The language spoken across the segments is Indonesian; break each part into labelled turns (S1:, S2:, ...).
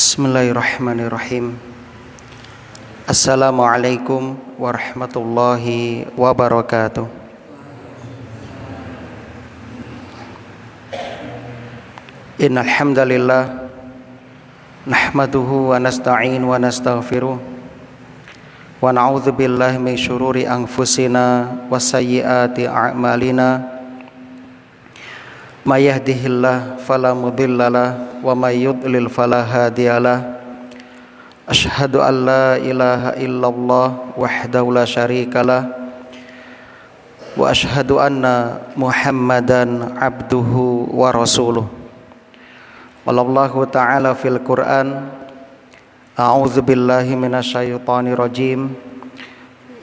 S1: Bismillahirrahmanirrahim. Assalamualaikum warahmatullahi wabarakatuh. Innal hamdalillah nahmaduhu wa nasta'in wa nastaghfiruh wa na'udzu billahi min syururi anfusina wa sayyiati a'malina. May yahdihillahu fala mudhillalah wa may yudlil fala hadiyalah. Asyhadu an la ilaha illallah wahdahu la syarikalah wa asyhadu anna Muhammadan abduhu wa rasuluh. Wallahu ta'ala fil Qur'an, a'udzu billahi minasyaitonir rajim.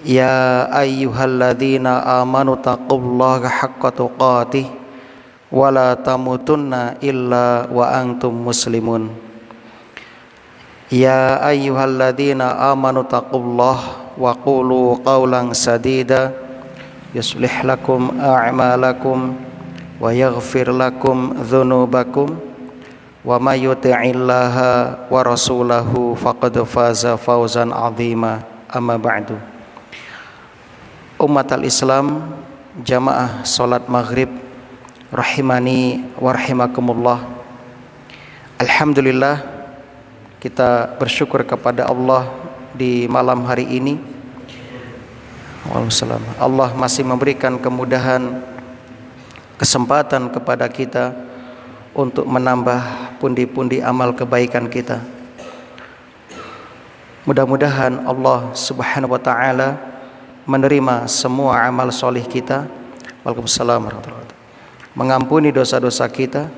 S1: Ya ayyuhalladzina amanu taqullaha haqqa tuqatih wala tamutunna illa wa antum muslimun. Ya ayyuhalladzina amanu taqullaha wa qulu qawlan sadida yuslih lakum a'malakum wa yaghfir lakum dhunubakum wa may yuti'illaha wa rasulahu faqad faza fawzan 'azima. Amma ba'du. Umatal Islam, jamaah salat maghrib rahimani wa rahimakumullah. Alhamdulillah, kita bersyukur kepada Allah di malam hari ini. Waalaikumsalam. Allah masih memberikan kemudahan, kesempatan kepada kita untuk menambah pundi-pundi amal kebaikan kita. Mudah-mudahan Allah Subhanahu wa taala menerima semua amal solih kita. Waalaikumsalam warahmatullahi wabarakatuh. Mengampuni dosa-dosa kita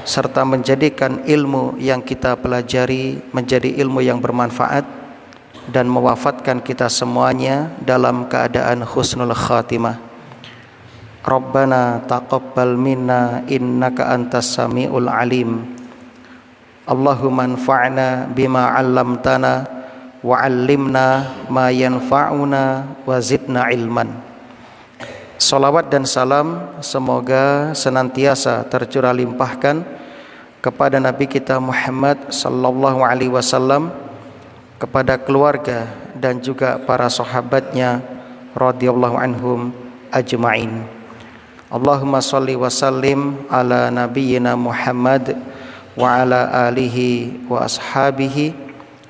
S1: serta menjadikan ilmu yang kita pelajari menjadi ilmu yang bermanfaat dan mewafatkan kita semuanya dalam keadaan husnul khatimah. Rabbana taqabbal minna innaka antas samiul alim. Allahumma anfa'na bima 'allamtana wa 'allimna ma yanfa'una wa zidna ilman. Salawat dan salam semoga senantiasa tercurah limpahkan kepada Nabi kita Muhammad sallallahu alaihi wasallam, kepada keluarga dan juga para sahabatnya radhiyallahu anhum ajma'in. Allahumma shalli wa sallim ala nabiyyina Muhammad wa ala alihi wa ashabihi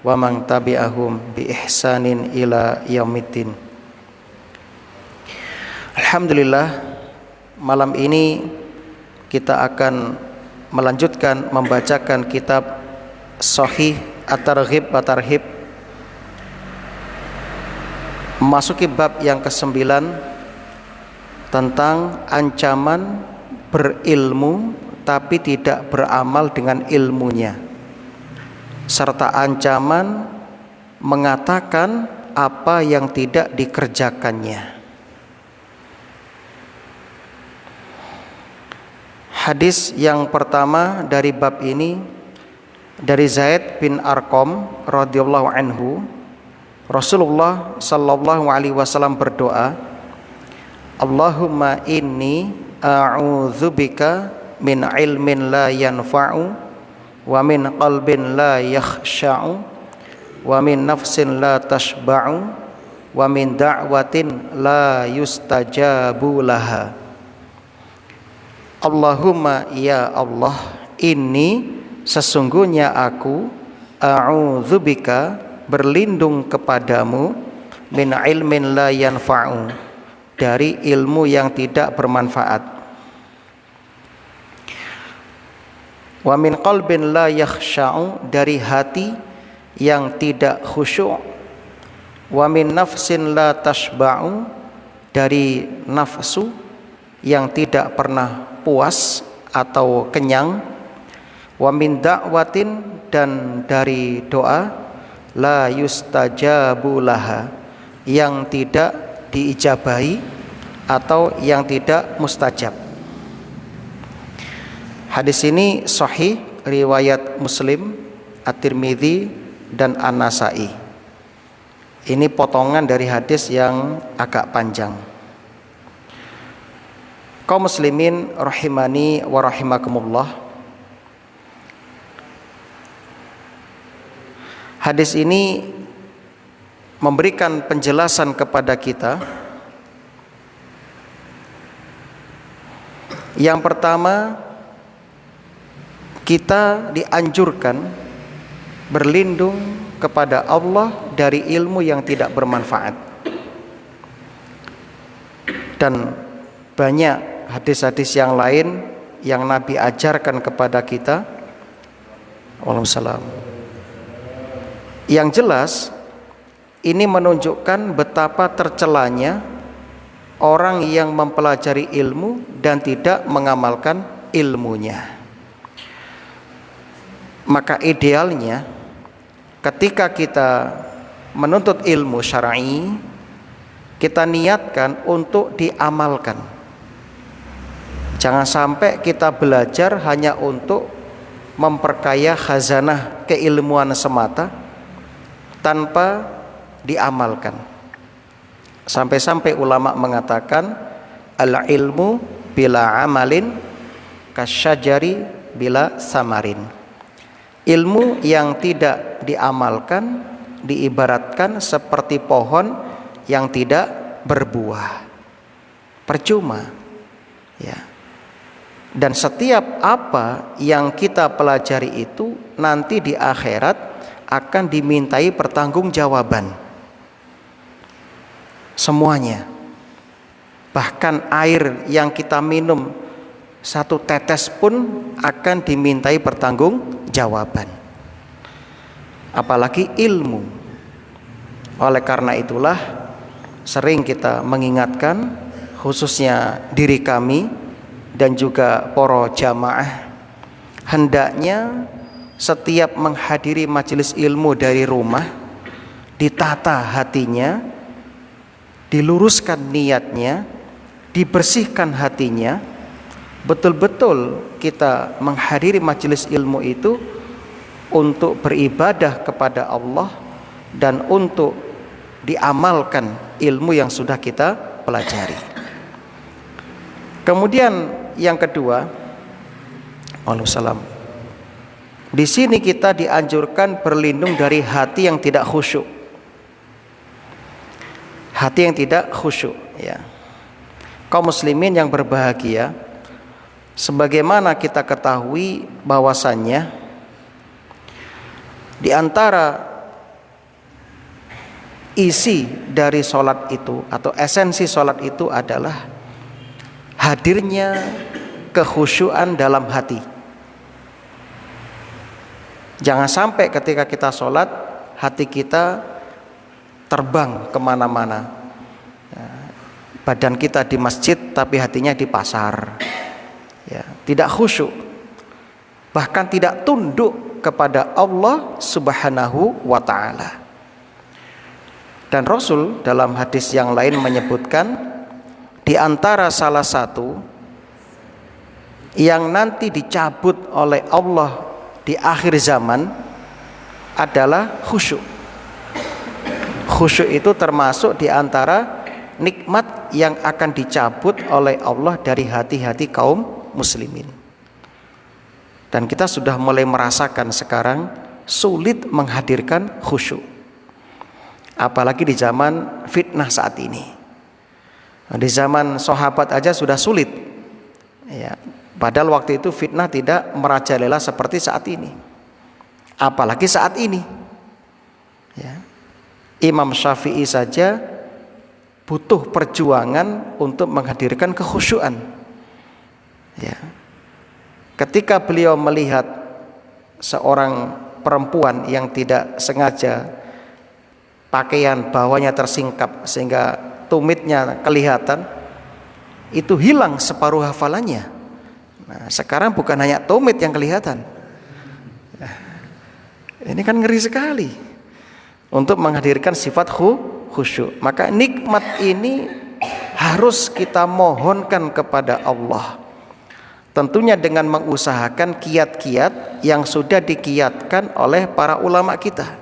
S1: wa man tabi'ahum bi ihsanin ila yaumiddin. Alhamdulillah, malam ini kita akan melanjutkan membacakan kitab Shahih At-Targhib wa Tarhib, memasuki bab yang ke-9 tentang ancaman berilmu tapi tidak beramal dengan ilmunya, serta ancaman mengatakan apa yang tidak dikerjakannya. Hadis yang pertama dari bab ini dari Zaid bin Arqam radhiyallahu anhu. Rasulullah sallallahu alaihi wasallam berdoa, Allahumma inni a'udzubika min ilmin la yanfa'u wa min qalbin la yakhsha'u wa min nafsin la tashba'u wa min da'watin la yustajabu laha. Allahumma, ya Allah, ini sesungguhnya aku a'udzubika berlindung kepadamu min ilmin la yanfa'u dari ilmu yang tidak bermanfaat, wa min qalbin la yakhsha'u dari hati yang tidak khusyuk, wa min nafsin la tashba'u dari nafsu yang tidak pernah puas atau kenyang, wa min da'watin dan dari doa la yustajabu laha yang tidak diijabahi atau yang tidak mustajab. Hadis ini sahih riwayat Muslim, At-Tirmidzi dan An-Nasa'i. Ini potongan dari hadis yang agak panjang. Kaum muslimin rahimani wa rahimakumullah, Hadis ini memberikan penjelasan kepada kita. Yang pertama, kita dianjurkan berlindung kepada Allah dari ilmu yang tidak bermanfaat. Dan banyak hadis-hadis yang lain yang Nabi ajarkan kepada kita. Waalaikumsalam. Yang jelas, ini menunjukkan betapa tercelanya orang yang mempelajari ilmu dan tidak mengamalkan ilmunya. Maka idealnya ketika kita menuntut ilmu syar'i, kita niatkan untuk diamalkan. Jangan sampai kita belajar hanya untuk memperkaya khazanah keilmuan semata tanpa diamalkan. Sampai-sampai ulama mengatakan al-ilmu bila amalin kasyajari bila samarin. Ilmu yang tidak diamalkan diibaratkan seperti pohon yang tidak berbuah. Percuma. Ya. Dan setiap apa yang kita pelajari itu nanti di akhirat akan dimintai pertanggungjawaban. Semuanya. Bahkan air yang kita minum satu tetes pun akan dimintai pertanggungjawaban. Apalagi ilmu. Oleh karena itulah sering kita mengingatkan, khususnya diri kami dan juga para jamaah, hendaknya setiap menghadiri majelis ilmu dari rumah ditata hatinya, diluruskan niatnya, dibersihkan hatinya. Betul-betul kita menghadiri majelis ilmu itu untuk beribadah kepada Allah dan untuk diamalkan ilmu yang sudah kita pelajari. Kemudian yang kedua, Waalaikumsalam. Di sini kita dianjurkan berlindung dari hati yang tidak khusyuk. Hati yang tidak khusyuk, ya. Kaum muslimin yang berbahagia, sebagaimana kita ketahui bahwasannya di antara isi dari sholat itu atau esensi sholat itu adalah hadirnya kekhusyuan dalam hati. Jangan sampai ketika kita sholat hati kita terbang kemana-mana. Badan kita di masjid tapi hatinya di pasar. Ya, tidak khusyuk, bahkan tidak tunduk kepada Allah Subhanahu wa ta'ala. Dan Rasul dalam hadis yang lain menyebutkan, di antara salah satu yang nanti dicabut oleh Allah di akhir zaman adalah khusyuk. Khusyuk itu termasuk di antara nikmat yang akan dicabut oleh Allah dari hati-hati kaum muslimin. Dan kita sudah mulai merasakan sekarang sulit menghadirkan khusyuk. Apalagi di zaman fitnah saat ini. Di zaman sahabat aja sudah sulit. Ya, padahal waktu itu fitnah tidak merajalela seperti saat ini. Apalagi saat ini. Ya. Imam Syafi'i saja butuh perjuangan untuk menghadirkan kekhusyuan. Ya. Ketika beliau melihat seorang perempuan yang tidak sengaja pakaian bawahnya tersingkap sehingga tumitnya kelihatan, itu hilang separuh hafalannya. Nah, sekarang bukan hanya tumit yang kelihatan. Ini kan ngeri sekali. Untuk menghadirkan sifat khusyuk, maka nikmat ini harus kita mohonkan kepada Allah. Tentunya dengan mengusahakan kiat-kiat yang sudah dikiatkan oleh para ulama kita.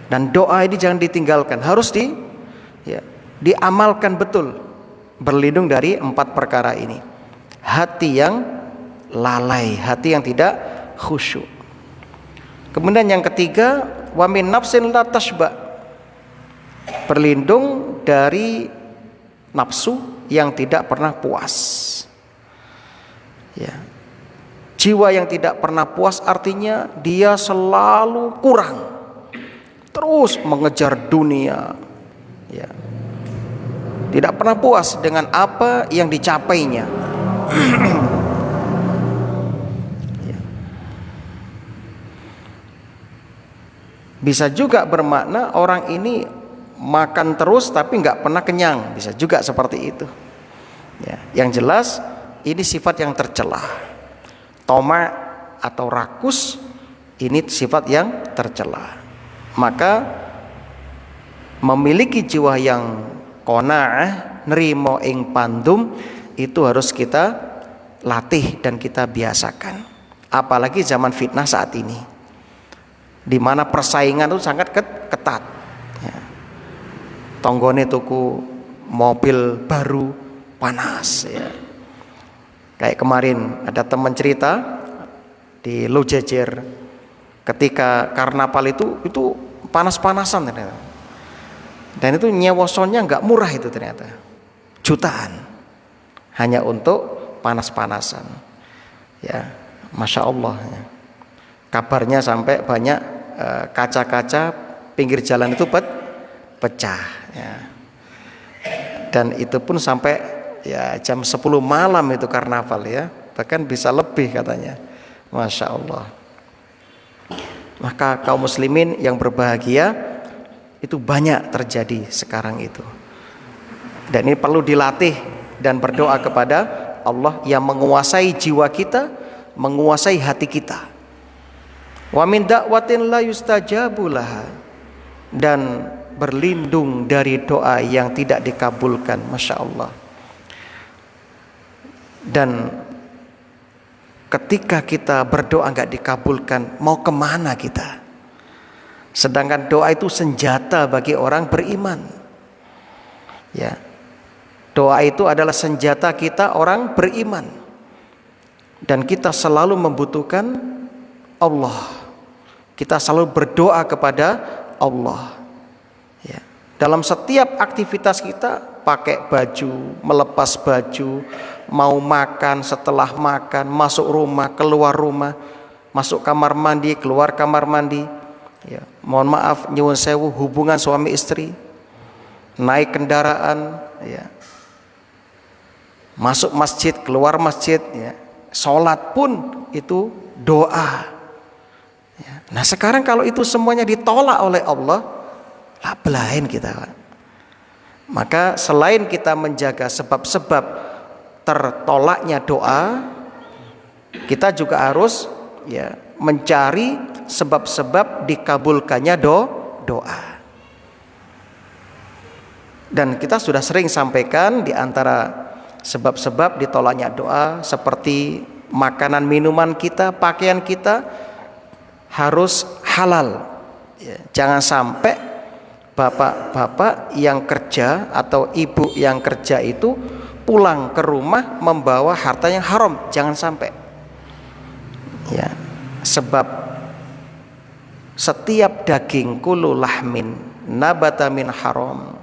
S1: Dan doa ini jangan ditinggalkan, harus diamalkan betul. Berlindung dari 4 perkara ini. Hati yang lalai, hati yang tidak khusyuk. Kemudian yang ketiga, wa min nafsin la tashba, berlindung dari nafsu yang tidak pernah puas. Ya. Jiwa yang tidak pernah puas artinya dia selalu kurang, terus mengejar dunia, ya. Tidak pernah puas dengan apa yang dicapainya. Ya. Bisa juga bermakna orang ini makan terus tapi nggak pernah kenyang, bisa juga seperti itu. Ya. Yang jelas ini sifat yang tercela. Toma atau rakus ini sifat yang tercela. Maka memiliki jiwa yang qanaah, nerimo ing pandum, itu harus kita latih dan kita biasakan. Apalagi zaman fitnah saat ini, di mana persaingan itu sangat ketat. Ya. Tonggone tuku mobil baru panas, ya. Kayak kemarin ada teman cerita di Lojajer, ketika karnaval itu panas-panasan ternyata. Dan itu nyewosonnya nggak murah itu ternyata, jutaan hanya untuk panas-panasan. Ya, masya Allah. Ya. Kabarnya sampai banyak kaca-kaca pinggir jalan itu pecah. Ya. Dan itu pun sampai ya jam 10 malam itu karnaval, ya, bahkan bisa lebih katanya. Masya Allah. Maka kaum muslimin yang berbahagia itu banyak terjadi sekarang itu, dan ini perlu dilatih dan berdoa kepada Allah yang menguasai jiwa kita, menguasai hati kita. Wa min da'watin la yustajabu laha, dan berlindung dari doa yang tidak dikabulkan. Masya Allah. Dan ketika kita berdoa nggak dikabulkan, mau kemana kita? Sedangkan doa itu senjata bagi orang beriman. Ya, doa itu adalah senjata kita orang beriman, dan kita selalu membutuhkan Allah. Kita selalu berdoa kepada Allah. Ya, dalam setiap aktivitas kita, pakai baju, melepas baju, mau makan, setelah makan, masuk rumah, keluar rumah, masuk kamar mandi, keluar kamar mandi, ya, mohon maaf nyuwun sewu, hubungan suami istri, naik kendaraan, ya, masuk masjid, keluar masjid, ya, sholat pun itu doa. Ya. Nah sekarang kalau itu semuanya ditolak oleh Allah, lah belain kita, Pak. Maka selain kita menjaga sebab-sebab tertolaknya doa, kita juga harus, ya, mencari sebab-sebab dikabulkannya doa. Dan kita sudah sering sampaikan di antara sebab-sebab ditolaknya doa seperti makanan minuman kita, pakaian kita harus halal. Ya, jangan sampai bapak-bapak yang kerja atau ibu yang kerja itu pulang ke rumah membawa harta yang haram, jangan sampai. Ya, sebab setiap daging kulu lahmin nabata min haram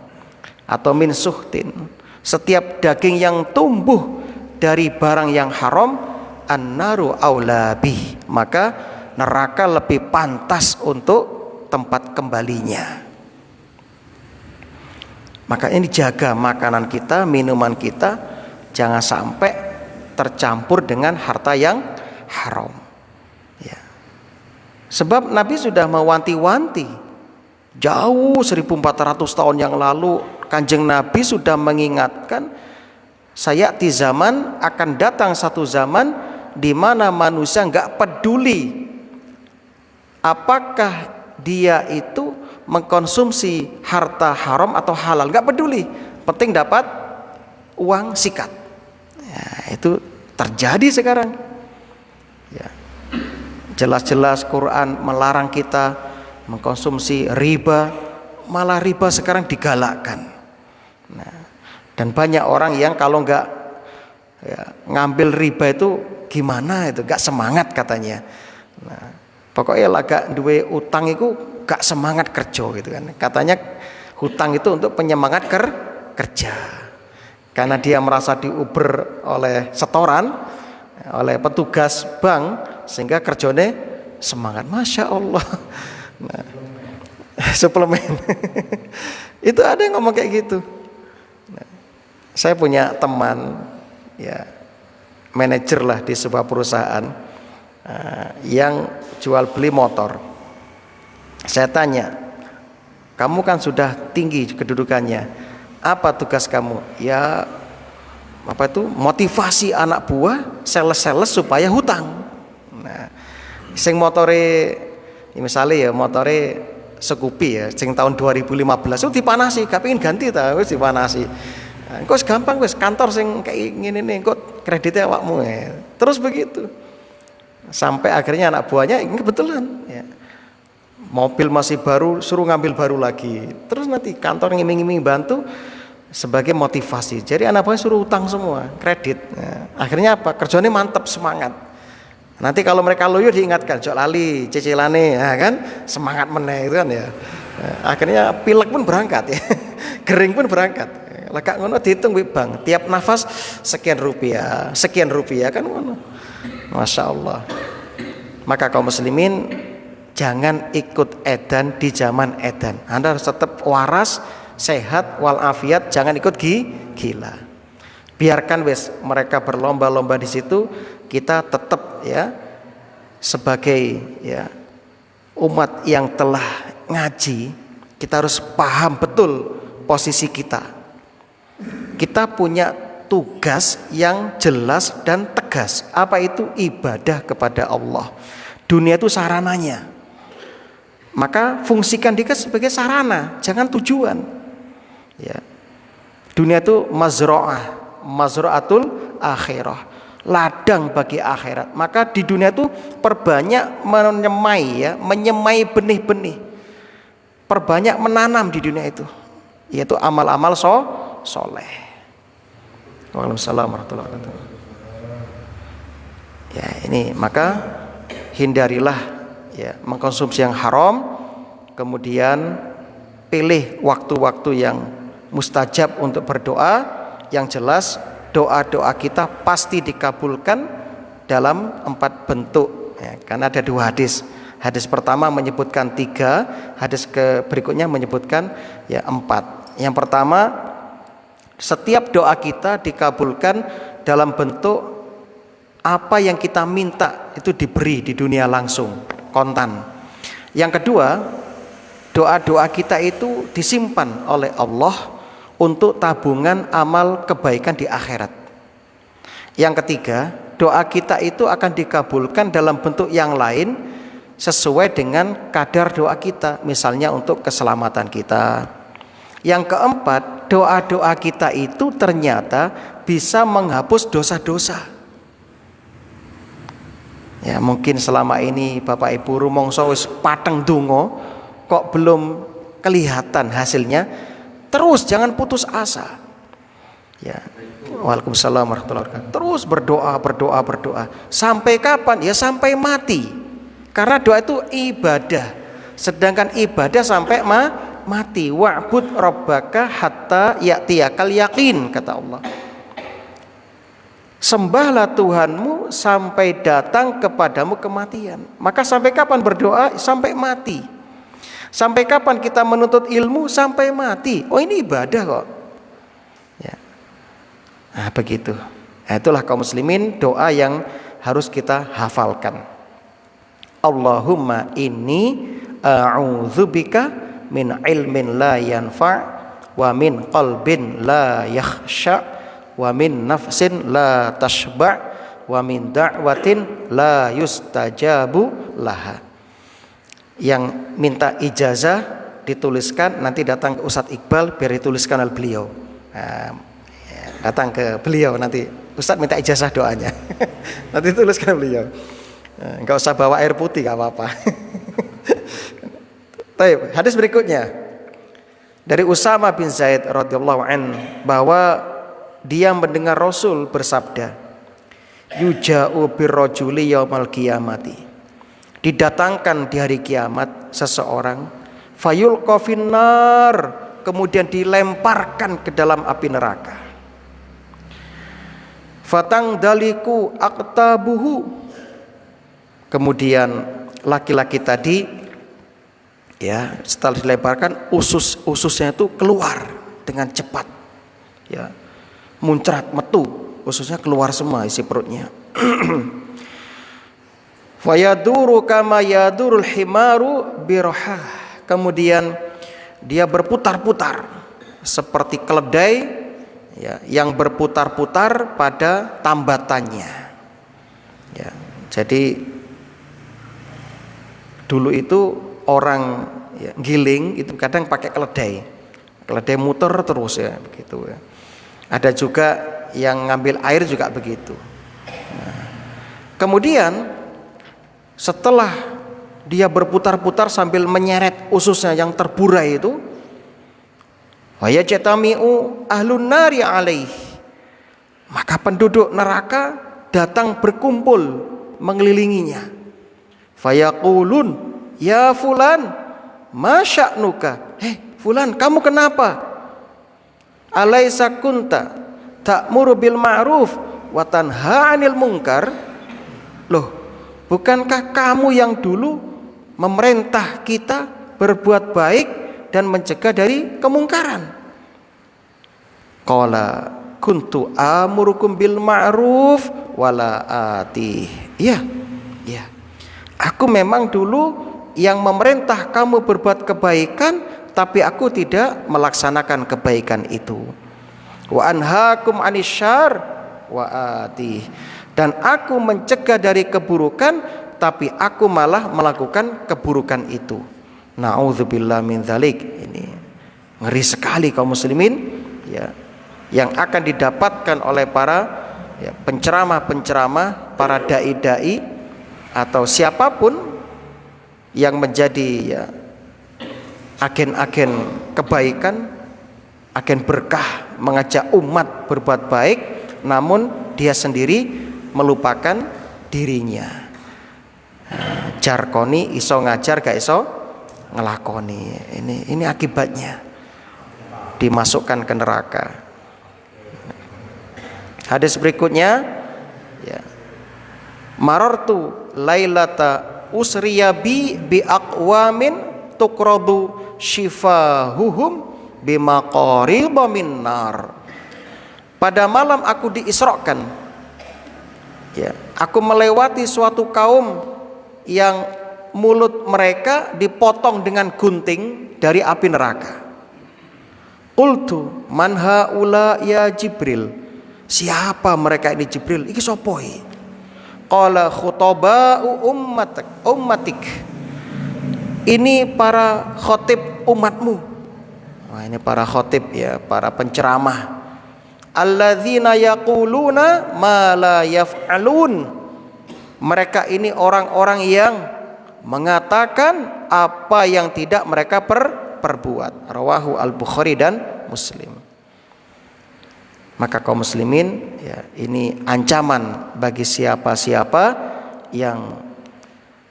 S1: atau min suhtin, setiap daging yang tumbuh dari barang yang haram, annaru aula bih, maka neraka lebih pantas untuk tempat kembalinya. Maka ini jaga makanan kita, minuman kita, jangan sampai tercampur dengan harta yang haram. Ya. Sebab Nabi sudah mewanti-wanti jauh 1400 tahun yang lalu, Kanjeng Nabi sudah mengingatkan, sayati zaman, akan datang satu zaman di mana manusia nggak peduli apakah dia itu mengkonsumsi harta haram atau halal, nggak peduli, penting dapat uang sikat. Ya, itu terjadi sekarang. Ya. Jelas-jelas Quran melarang kita mengkonsumsi riba, malah riba sekarang digalakkan. Nah, dan banyak orang yang kalau nggak, ya, ngambil riba itu gimana itu, nggak semangat katanya. Nah, Pokoknya lah gak duwe utang itu gak semangat kerja gitu kan. Katanya hutang itu untuk penyemangat kerja. Karena dia merasa diuber oleh setoran, oleh petugas bank, sehingga kerjanya semangat. Masya Allah. Nah, suplemen. Itu ada yang ngomong kayak gitu. Nah, saya punya teman, ya manajer lah di sebuah perusahaan yang jual beli motor. Saya tanya, kamu kan sudah tinggi kedudukannya, apa tugas kamu? Ya apa itu, motivasi anak buah sales supaya hutang. Nah, sing motore misalnya ya motore Scoopy ya sing tahun 2015 itu dipanasi, gak pengen ganti ta, wis dipanasi. Nah, kok gampang wis kantor sing kayak ngene nih kok kreditnya awakmu ya. Terus begitu. Sampai akhirnya anak buahnya ini kebetulan ya. Mobil masih baru, suruh ngambil baru lagi. Terus nanti kantor ngiming-ngiming bantu sebagai motivasi. Jadi anak buahnya suruh utang semua, kredit. Nah, akhirnya apa? Kerjanya mantap, semangat. Nanti kalau mereka loyo diingatkan, jok lali cicilane, ya kan? Semangat meneh itu kan ya. Nah, akhirnya pilek pun berangkat ya. Kering pun berangkat. Lekak ngono dihitung wih bang, tiap nafas sekian rupiah kan ngono. Masya Allah. Maka kaum muslimin jangan ikut edan di zaman edan. Anda harus tetap waras, sehat, walafiat, jangan ikut gila. Biarkan wes mereka berlomba-lomba di situ, kita tetap ya sebagai ya umat yang telah ngaji, kita harus paham betul posisi kita. Kita punya tugas yang jelas dan tegas. Apa itu? Ibadah kepada Allah. Dunia itu sarananya. Maka fungsikan dia sebagai sarana, jangan tujuan. Ya. Dunia itu mazra'atul akhirah, ladang bagi akhirat. Maka di dunia itu perbanyak menyemai benih-benih. Perbanyak menanam di dunia itu, yaitu amal-amal soleh. Waalaikumsalam warahmatullahi wabarakatuh. Ya, ini maka hindarilah ya mengkonsumsi yang haram, kemudian pilih waktu-waktu yang mustajab untuk berdoa. Yang jelas doa-doa kita pasti dikabulkan dalam 4 bentuk ya, karena ada 2 hadis. Hadis pertama menyebutkan 3, hadis berikutnya menyebutkan ya 4. Yang pertama, setiap doa kita dikabulkan dalam bentuk apa yang kita minta itu diberi di dunia langsung, kontan. Yang kedua, doa-doa kita itu disimpan oleh Allah untuk tabungan amal kebaikan di akhirat. Yang ketiga, doa kita itu akan dikabulkan dalam bentuk yang lain sesuai dengan kadar doa kita, misalnya untuk keselamatan kita. Yang keempat, doa-doa kita itu ternyata bisa menghapus dosa-dosa. Ya, mungkin selama ini Bapak Ibu rumangsa wis pateng donga kok belum kelihatan hasilnya. Terus jangan putus asa. Ya. Waalaikumsalam warahmatullahi wabarakatuh. Terus berdoa. Sampai kapan? Ya sampai mati. Karena doa itu ibadah. Sedangkan ibadah sampai mati. Wa'bud rabbaka hatta ya'tiyakal yaqin, kata Allah. Sembahlah Tuhanmu sampai datang kepadamu kematian. Maka sampai kapan berdoa? Sampai mati. Sampai kapan kita menuntut ilmu? Sampai mati. Oh, ini ibadah kok. Ya. Nah, begitu. Nah, itulah kaum muslimin doa yang harus kita hafalkan. Allahumma inni a'udzubika min ilmin la yanfa' wa min qalbin la yakhsha' wa min nafsin la tashba' wa min da'watin la yustajabu laha. Yang minta ijazah dituliskan, nanti datang ke Ustadz Iqbal biar dituliskan oleh beliau. Nah, datang ke beliau nanti Ustadz minta ijazah doanya. Nanti tuliskan beliau. Enggak usah bawa air putih, enggak apa-apa. Baik, hadis berikutnya dari Usama bin Zaid radhiyallahu an bahwa dia mendengar Rasul bersabda, yuja'u birrajuli yaumal qiyamati. didatangkan di hari kiamat seseorang, fayulqa finnar, kemudian dilemparkan ke dalam api neraka. Fatang daliku aktabuhu, kemudian laki-laki tadi ya setelah dilemparkan ususnya itu keluar dengan cepat ya, muncrat metu, ususnya keluar semua isi perutnya. Fayaduru kama yadurul himaru birahah, kemudian dia berputar-putar seperti keledai ya, yang berputar-putar pada tambatannya ya. Jadi dulu itu orang ya, giling itu kadang pakai keledai muter terus ya begitu ya. Ada juga yang ngambil air juga begitu. Nah, kemudian setelah dia berputar-putar sambil menyeret ususnya yang terburai itu, wa yajtami'u ahlun nari alaih, maka penduduk neraka datang berkumpul mengelilinginya. Fayaqulun ya fulan ma sya'nuka, fulan kamu kenapa? Alaisa kunta ta'muru bil ma'ruf wa tanha 'anil munkar. Loh, bukankah kamu yang dulu memerintah kita berbuat baik dan mencegah dari kemungkaran? Qala kuntu amurukum bil ma'ruf wala atih. Iya. Aku memang dulu yang memerintah kamu berbuat kebaikan, tapi aku tidak melaksanakan kebaikan itu. Wa anhaakum anisyar wa atih, dan aku mencegah dari keburukan, tapi aku malah melakukan keburukan itu. Na'udzubillah min dzalik. Ini ngeri sekali kaum muslimin ya, yang akan didapatkan oleh para ya, penceramah-penceramah, para dai-dai atau siapapun yang menjadi ya, agen-agen kebaikan, agen berkah, mengajak umat berbuat baik, namun dia sendiri melupakan dirinya. Jarkoni iso ngajar gak iso ngelakoni. Ini akibatnya dimasukkan ke neraka. Hadis berikutnya ya, marartu lailata usriya bi aqwamin tuqradu shifahuhum bimaqarida min nar. Pada malam aku diisrokan ya, aku melewati suatu kaum yang mulut mereka dipotong dengan gunting dari api neraka. Qultu man haula ya Jibril, siapa mereka ini Jibril? Iki sopoi? Qala khutaba'u ummatik, ini para khotib umatmu. Wah, ini para khotib ya, para penceramah. Alladzina yaquluna ma la yaf'alun, mereka ini orang-orang yang mengatakan apa yang tidak mereka perbuat. Rawahu al-Bukhari dan Muslim. Maka kaum muslimin ya, ini ancaman bagi siapa-siapa yang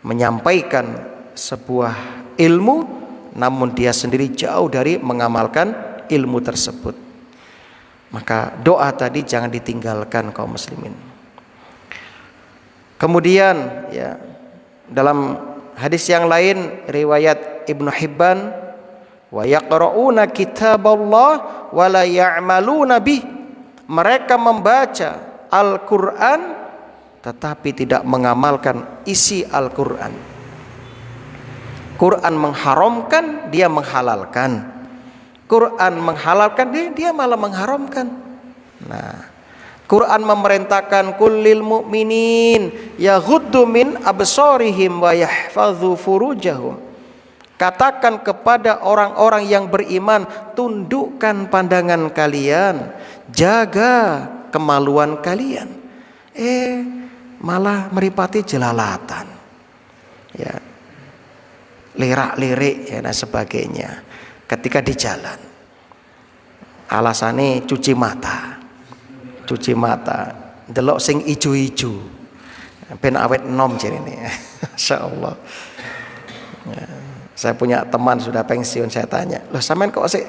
S1: menyampaikan sebuah ilmu namun dia sendiri jauh dari mengamalkan ilmu tersebut. Maka doa tadi jangan ditinggalkan kaum muslimin. Kemudian ya, dalam hadis yang lain riwayat Ibnu Hibban, wa yaqra'una kitaballah wa la ya'maluna bih, mereka membaca Al-Quran tetapi tidak mengamalkan isi Al-Quran. Quran mengharamkan, dia menghalalkan. Quran menghalalkan, dia malah mengharamkan. Nah, Quran memerintahkan kullil mu'minin yaghuddu min absarihim wa yahfazu furujahum. Katakan kepada orang-orang yang beriman, tundukkan pandangan kalian, jaga kemaluan kalian. Malah meripati jelalatan ya, lirak-lirik ya, dan sebagainya ketika di jalan. Alasannya cuci mata, delok sing ijo-ijo. Ben awet nom jadi ini. Masya Allah. Ya, saya punya teman sudah pensiun, saya tanya, loh sampean kok sih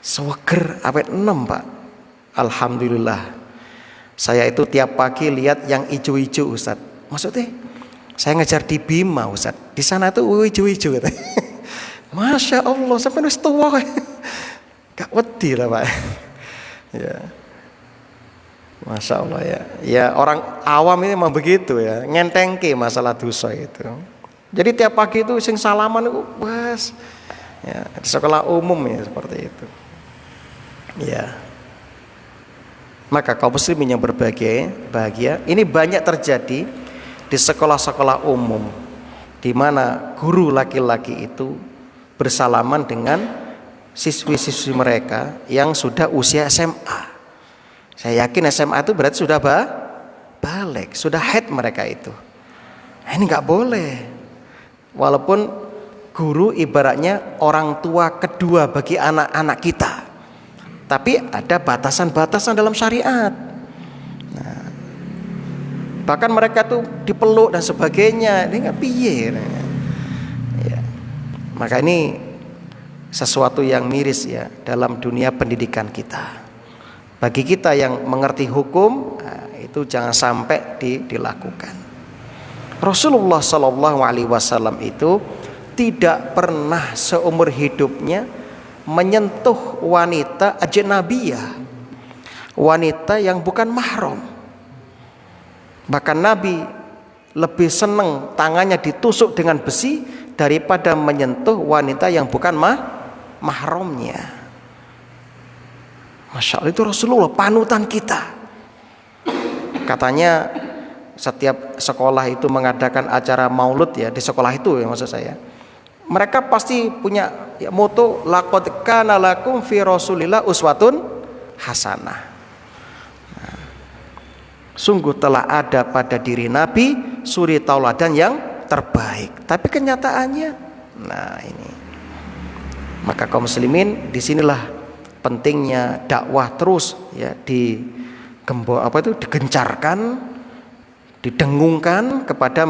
S1: seweger awet nom Pak? Alhamdulillah. Saya itu tiap pagi lihat yang hijau-hijau Ustaz. Maksudnya saya ngejar di Bima Ustaz. Di sana tuh hijau-hijau katanya. Masya Allah, sampai wis tua. Gak wedi lah Pak. Ya. Masya Allah ya. Ya orang awam ini memang begitu ya, ngentengke masalah dosa itu. Jadi tiap pagi itu sing salaman itu bas. Ya, di sekolah umum ya seperti itu. Ya. Maka kaum muslimin yang bahagia, ini banyak terjadi di sekolah-sekolah umum di mana guru laki-laki itu bersalaman dengan siswi-siswi mereka yang sudah usia SMA. Saya yakin SMA itu berarti sudah balik, sudah haid mereka itu. Ini nggak boleh. Walaupun guru ibaratnya orang tua kedua bagi anak-anak kita, tapi ada batasan-batasan dalam syariat. Nah, bahkan mereka tuh dipeluk dan sebagainya. Ini nggak piye. Ya. Maka ini sesuatu yang miris ya dalam dunia pendidikan kita. Bagi kita yang mengerti hukum, nah, itu jangan sampai dilakukan. Rasulullah Shallallahu Alaihi Wasallam itu tidak pernah seumur hidupnya menyentuh wanita ajnabiyah, wanita yang bukan mahram. Bahkan Nabi lebih senang tangannya ditusuk dengan besi daripada menyentuh wanita yang bukan mahramnya. Masya Allah, itu Rasulullah panutan kita. Katanya setiap sekolah itu mengadakan acara maulud ya, di sekolah itu ya maksud saya. Mereka pasti punya ya, moto laqad kana lakum fi Rasulillah uswatun hasanah. Nah, sungguh telah ada pada diri Nabi suri tauladan yang terbaik. Tapi kenyataannya, nah ini. Maka kaum muslimin disinilah pentingnya dakwah terus ya digencarkan, didengungkan kepada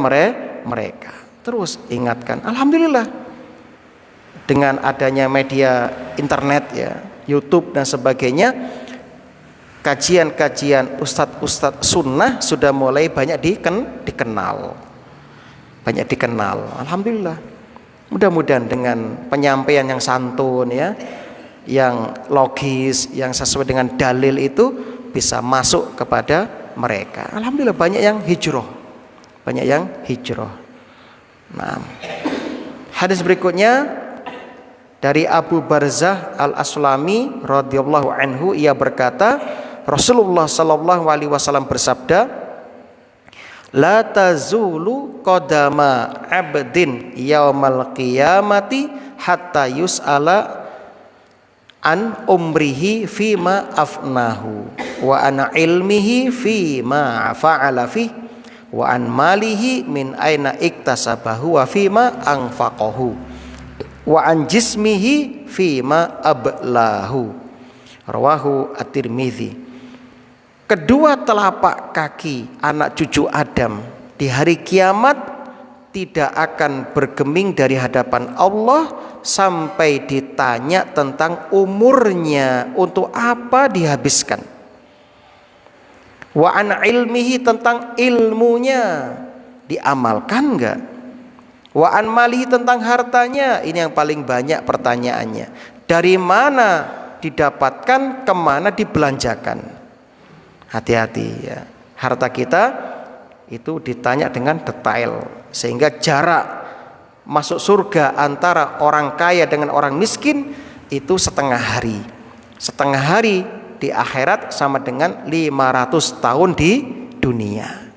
S1: mereka. Terus ingatkan, alhamdulillah dengan adanya media internet ya, YouTube dan sebagainya, kajian-kajian ustadz-ustadz sunnah sudah mulai banyak dikenal. Alhamdulillah. Mudah-mudahan dengan penyampaian yang santun ya, yang logis, yang sesuai dengan dalil itu bisa masuk kepada mereka. Alhamdulillah banyak yang hijrah. Nah, hadis berikutnya dari Abu Barzah Al-Aslami radhiyallahu anhu, ia berkata, Rasulullah sallallahu alaihi wasallam bersabda, la tazulu qadama 'abdin yaumal qiyamati hatta yus'ala an umrihi fima afnahu wa an ilmihi fima fa'ala fi wa an malihi min aina iktasabahu wa fima anfaqahu wa an jismihi fima ablahu. Rawahu at-Tirmidzi. Kedua telapak kaki anak cucu Adam di hari kiamat tidak akan bergeming dari hadapan Allah sampai ditanya tentang umurnya, untuk apa dihabiskan. Wa an ilmihi, tentang ilmunya diamalkan enggak. Wa an malihi, tentang hartanya, ini yang paling banyak pertanyaannya. Dari mana didapatkan, kemana dibelanjakan. Hati-hati ya, harta kita itu ditanya dengan detail, sehingga jarak masuk surga antara orang kaya dengan orang miskin itu setengah hari. Setengah hari di akhirat sama dengan 500 tahun di dunia.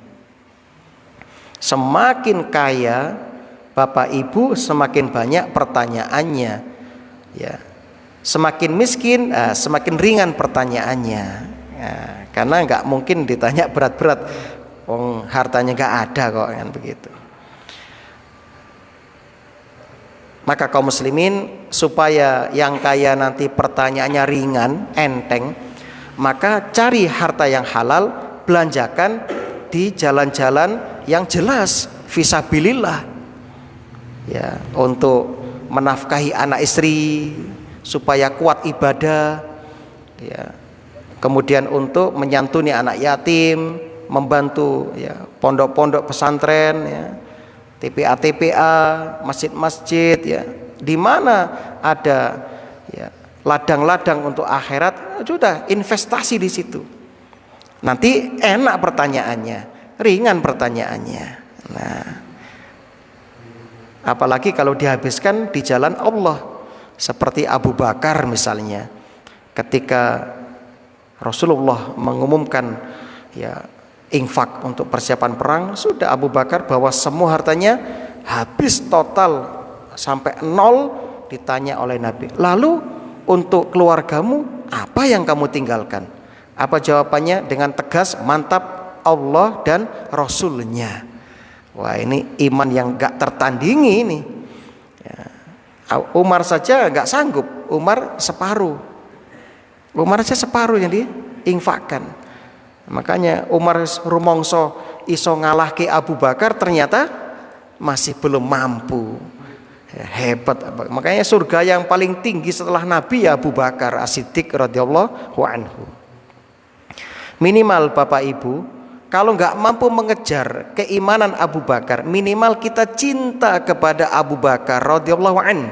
S1: Semakin kaya Bapak Ibu, semakin banyak pertanyaannya ya. Semakin miskin, semakin ringan pertanyaannya ya, karena nggak mungkin ditanya berat-berat, hartanya nggak ada kok, kan begitu. Maka kaum muslimin, supaya yang kaya nanti pertanyaannya ringan, enteng, maka cari harta yang halal, belanjakan di jalan-jalan yang jelas fisabilillah, ya, untuk menafkahi anak istri supaya kuat ibadah, ya, kemudian untuk menyantuni anak yatim, membantu, ya, pondok-pondok pesantren, ya, TPA-TPA, masjid-masjid, ya, di mana ada, ya, ladang-ladang untuk akhirat, sudah investasi di situ. Nanti enak pertanyaannya, ringan pertanyaannya. Nah, apalagi kalau dihabiskan di jalan Allah, seperti Abu Bakar misalnya, ketika Rasulullah mengumumkan, ya, infak untuk persiapan perang, sudah Abu Bakar bawa semua hartanya, habis total sampai nol. Ditanya oleh Nabi, lalu untuk keluargamu apa yang kamu tinggalkan? Apa jawabannya? Dengan tegas, mantap, Allah dan Rasulnya. Wah, ini iman yang gak tertandingi ini, ya. Umar saja gak sanggup, Umar separuh aja separuh yang diinfakkan. Makanya Umar rumongso iso ngalahke Abu Bakar, ternyata masih belum mampu, ya, hebat. Makanya surga yang paling tinggi setelah Nabi ya Abu Bakar As-Siddiq radhiyallahu anhu. Minimal Bapak Ibu, kalau nggak mampu mengejar keimanan Abu Bakar, minimal kita cinta kepada Abu Bakar radhiyallahu anhu.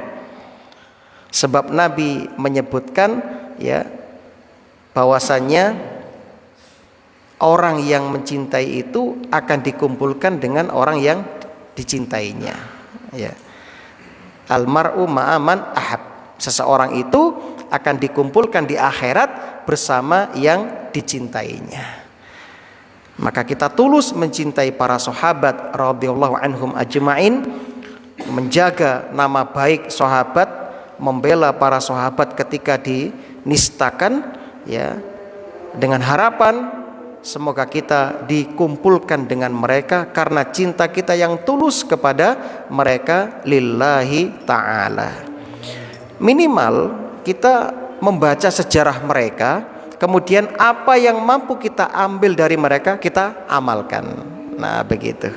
S1: Sebab Nabi menyebutkan, ya, bahwasanya orang yang mencintai itu akan dikumpulkan dengan orang yang dicintainya, ya. Almar'u ma'aman ahab. Seseorang itu akan dikumpulkan di akhirat bersama yang dicintainya. Maka kita tulus mencintai para sahabat radhiyallahu anhum ajma'in, menjaga nama baik sahabat, membela para sahabat ketika dinistakan, ya, dengan harapan semoga kita dikumpulkan dengan mereka karena cinta kita yang tulus kepada mereka lillahi ta'ala. Minimal kita membaca sejarah mereka, kemudian apa yang mampu kita ambil dari mereka kita amalkan. Nah, begitu.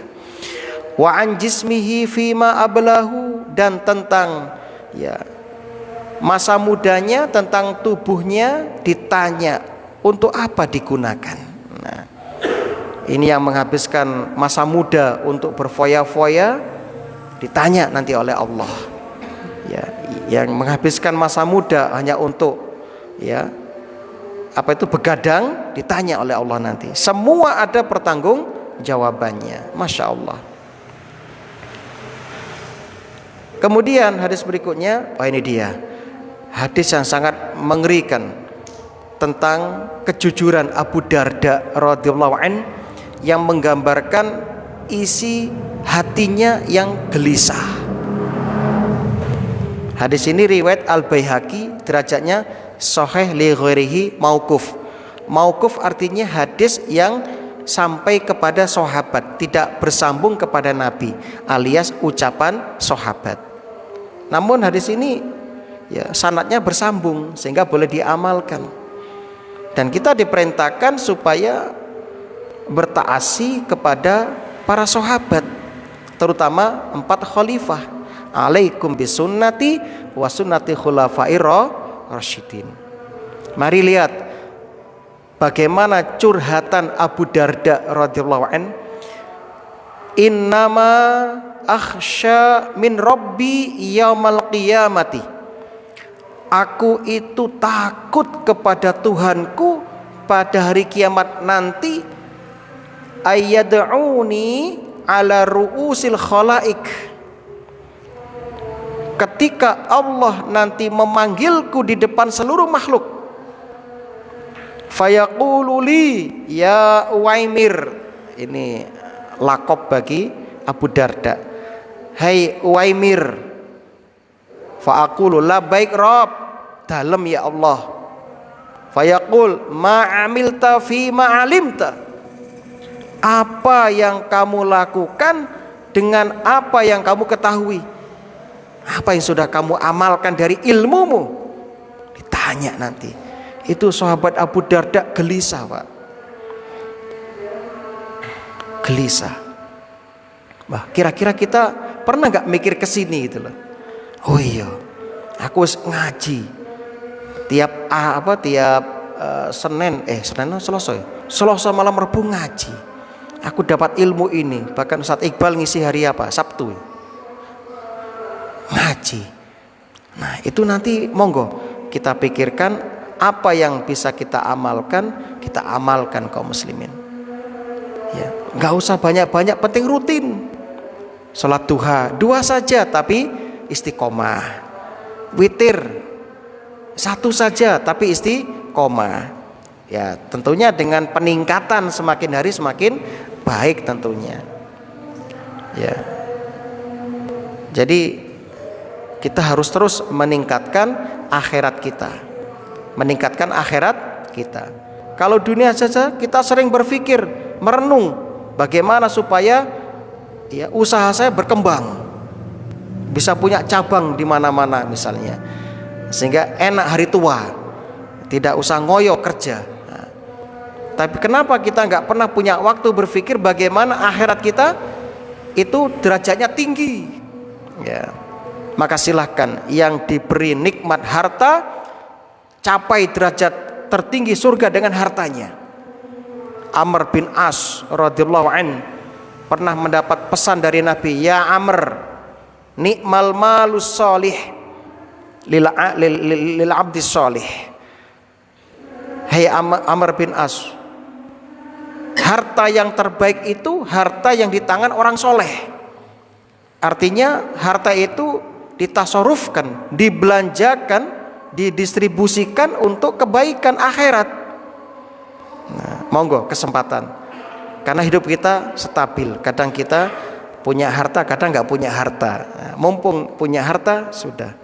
S1: Wa an jismihi fima ablahu, dan tentang, ya, masa mudanya, tentang tubuhnya ditanya untuk apa digunakan. Nah, ini yang menghabiskan masa muda untuk berfoya-foya ditanya nanti oleh Allah, ya. Yang menghabiskan masa muda hanya untuk, ya, apa itu, begadang, ditanya oleh Allah nanti. Semua ada pertanggung jawabannya. Masya Allah. Kemudian hadis berikutnya, ini dia hadis yang sangat mengerikan tentang kejujuran Abu Darda radhiyallahu an, yang menggambarkan isi hatinya yang gelisah. Hadis ini riwayat Al-Baihaqi, derajatnya sahih li ghairihi mauquf. Mauquf artinya hadis yang sampai kepada sahabat, tidak bersambung kepada Nabi, alias ucapan sahabat. Namun hadis ini, ya, sanadnya bersambung sehingga boleh diamalkan. Dan kita diperintahkan supaya bertaasi kepada para sahabat, terutama 4 khalifah. Alaikum bisunnati wa sunnati khulafair rasyidin. Mari lihat bagaimana curhatan Abu Darda radhiyallahu an. Innama akhsha min rabbi yaumal qiyamati. Aku itu takut kepada Tuhanku pada hari kiamat nanti, ayyad'uni ala ru'usil khalaik. Ketika Allah nanti memanggilku di depan seluruh makhluk, fayaqulu li ya Uwaimir, ini lakop bagi Abu Darda, hai Uwaimir, fa'aqulu labbaik Rabb, dalam ya Allah. Fayaqul ma amilta fi ma alimta, apa yang kamu lakukan dengan apa yang kamu ketahui, apa yang sudah kamu amalkan dari ilmumu, ditanya nanti. Itu sahabat Abu Darda gelisah, Pak. gelisah. Wah, kira-kira kita pernah nggak mikir ke sini gitu loh. Oh iya, aku ngaji tiap Senin Selasa malam Rabu ngaji. Aku dapat ilmu ini. Bahkan Ustaz Iqbal ngisi hari apa? Sabtu. Ngaji. Nah, itu nanti monggo kita pikirkan apa yang bisa kita amalkan kaum muslimin. Ya, nggak usah banyak-banyak, penting rutin. Sholat duha 2 saja tapi istiqomah. Witir 1 saja tapi istiqomah. Ya, tentunya dengan peningkatan semakin hari semakin baik tentunya. Ya. Jadi kita harus terus meningkatkan akhirat kita. Meningkatkan akhirat kita. Kalau dunia saja kita sering berpikir, merenung bagaimana supaya ya usaha saya berkembang. Bisa punya cabang di mana-mana misalnya. Sehingga enak hari tua. Tidak usah ngoyo kerja. Nah, tapi kenapa kita nggak pernah punya waktu berpikir bagaimana akhirat kita itu derajatnya tinggi? Ya. Maka silahkan yang diberi nikmat harta capai derajat tertinggi surga dengan hartanya. Amr bin As radhiyallahu an pernah mendapat pesan dari Nabi, ya Amr, nikmal malus solih lil abdi solih. Hai Amr bin As, harta yang terbaik itu harta yang di tangan orang soleh. Artinya harta itu ditasarufkan, dibelanjakan, didistribusikan untuk kebaikan akhirat. Nah, monggo kesempatan. Karena hidup kita stabil. Kadang kita punya harta, kadang nggak punya harta. Nah, mumpung punya harta sudah.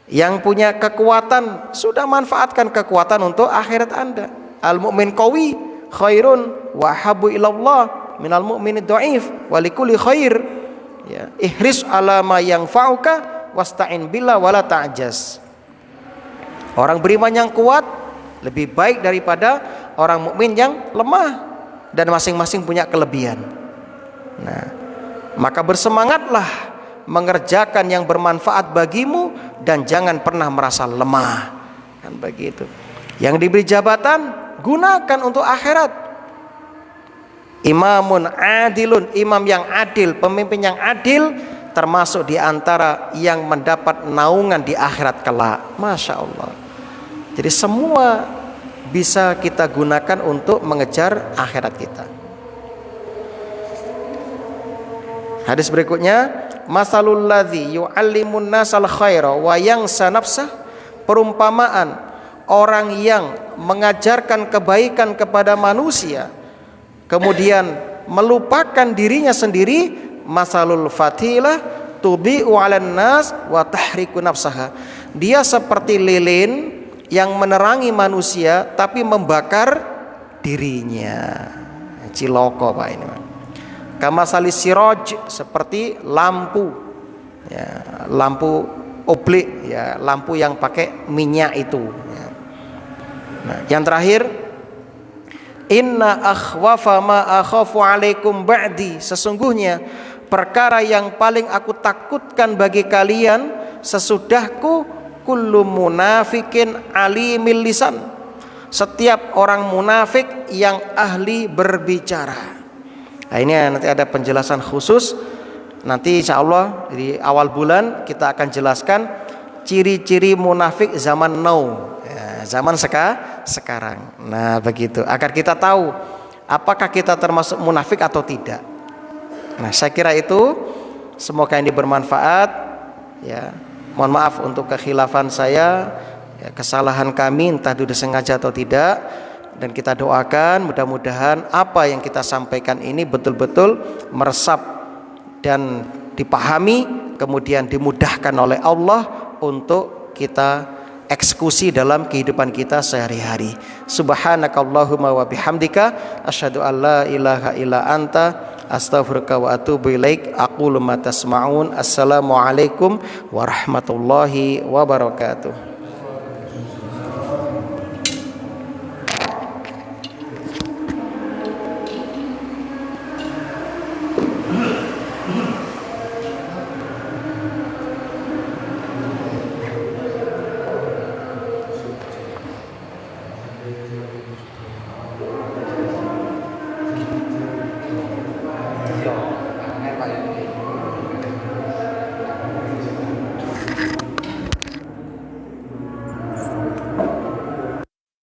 S1: Yang punya kekuatan sudah manfaatkan kekuatan untuk akhirat Anda. Al mu'min qawi khairun wa habbu ilallah minal mu'minid dhaif wa likulli khair. Ya, ihris ala ma yanfa'uka wasta'in billah wala ta'jaz. Orang beriman yang kuat lebih baik daripada orang mukmin yang lemah, dan masing-masing punya kelebihan. Nah, maka bersemangatlah mengerjakan yang bermanfaat bagimu dan jangan pernah merasa lemah. Kan begitu. Yang diberi jabatan gunakan untuk akhirat. Imamun adilun, imam yang adil, pemimpin yang adil termasuk di antara yang mendapat naungan di akhirat kelak. Masya Allah. Jadi semua bisa kita gunakan untuk mengejar akhirat kita. Hadis berikutnya, masalul ladzi yu'allimun nasal khaira wa yansa nafsah, perumpamaan orang yang mengajarkan kebaikan kepada manusia kemudian melupakan dirinya sendiri, masalul fatilah tudhi'u 'alan nas wa tahriku nafsaha. Dia seperti lilin yang menerangi manusia tapi membakar dirinya. Ciloko Pak ini. Kamasalis siraj, seperti lampu. Ya, lampu oblik, ya, lampu yang pakai minyak itu. Ya. Nah, yang terakhir, inna akhwafa ma akhafu alaikum ba'di, sesungguhnya perkara yang paling aku takutkan bagi kalian sesudahku, kullu munafikin alimil lisan, setiap orang munafik yang ahli berbicara. Nah, ini nanti ada penjelasan khusus. Nanti insya Allah di awal bulan kita akan jelaskan ciri-ciri munafik zaman now, ya, zaman sekarang. Nah begitu, agar kita tahu apakah kita termasuk munafik atau tidak. Nah saya kira itu, semoga ini bermanfaat. Ya, mohon maaf untuk kekhilafan saya, ya, kesalahan kami entah itu disengaja atau tidak. Dan kita doakan mudah-mudahan apa yang kita sampaikan ini betul-betul meresap dan dipahami, kemudian dimudahkan oleh Allah untuk kita eksekusi dalam kehidupan kita sehari-hari. Subhanakallahumma wa bihamdika asyhadu an la ilaha illa anta astaghfiruka wa atubu ilaik. Aqulu ma tasma'un. Assalamualaikum warahmatullahi wabarakatuh.